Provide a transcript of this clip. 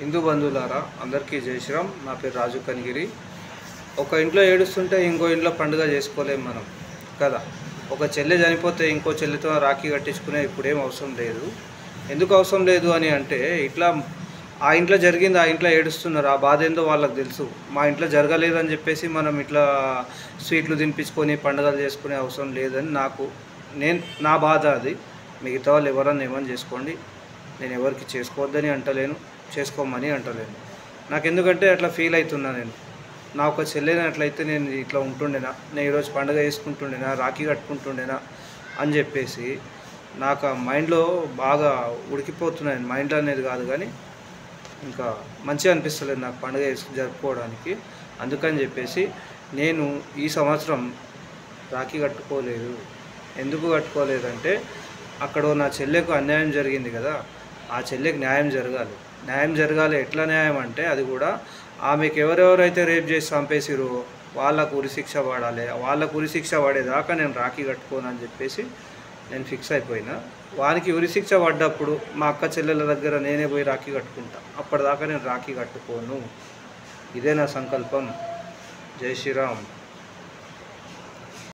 హిందూ బంధువులారా అందరికీ జై శ్రీరామ్. నా పేరు రాజు కనిగిరి. ఒక ఇంట్లో ఏడుస్తుంటే ఇంకో ఇంట్లో పండుగ చేసుకోలేము మనం కదా. ఒక చెల్లె చనిపోతే ఇంకో చెల్లితో రాఖీ కట్టించుకునే ఇప్పుడేం అవసరం లేదు. ఎందుకు అవసరం లేదు అని అంటే, ఇట్లా ఆ ఇంట్లో జరిగింది ఆ ఇంట్లో ఏడుస్తున్నారు, ఆ బాధ ఏందో వాళ్ళకి తెలుసు. మా ఇంట్లో జరగలేదని చెప్పేసి మనం ఇట్లా స్వీట్లు తినిపించుకొని పండుగలు చేసుకునే అవసరం లేదని నా బాధ అది. మిగతా వాళ్ళు ఎవరన్నా ఏమని చేసుకోండి, నేను ఎవరికి చేసుకోవద్దని అంటలేను, చేసుకోమని అంటలేను. నాకు ఎందుకంటే అట్లా ఫీల్ అవుతున్నా నేను. నా ఒక చెల్లెని అట్లయితే నేను ఇట్లా ఉంటుండేనా, నేను ఈరోజు పండుగ చేసుకుంటుండేనా, రాఖీ కట్టుకుంటుండేనా అని చెప్పేసి నాకు ఆ మైండ్లో బాగా ఉడికిపోతున్నాను. మైండ్లో అనేది కాదు కానీ ఇంకా మంచిగా అనిపిస్తలేదు నాకు పండుగ జరుపుకోవడానికి. అందుకని చెప్పేసి నేను ఈ సంవత్సరం రాఖీ కట్టుకోలేదు. ఎందుకు కట్టుకోలేదంటే, అక్కడ నా చెల్లెకు అన్యాయం జరిగింది కదా, ఆ చెల్లెకి న్యాయం జరగాలి. ఎట్లా న్యాయం అంటే, అది కూడా ఆమెకు ఎవరెవరైతే రేప్ చేసి చంపేసిరో వాళ్ళకు ఉరిశిక్ష పడాలి. వాళ్ళకు ఉరిశిక్ష పడేదాకా నేను రాఖీ కట్టుకోను అని చెప్పేసి నేను ఫిక్స్ అయిపోయినా. వానికి ఉరిశిక్ష పడ్డప్పుడు మా అక్క చెల్లెల దగ్గర నేనే పోయి రాఖీ కట్టుకుంటా. అప్పటిదాకా నేను రాఖీ కట్టుకోను. ఇదే నా సంకల్పం. జై శ్రీరామ్.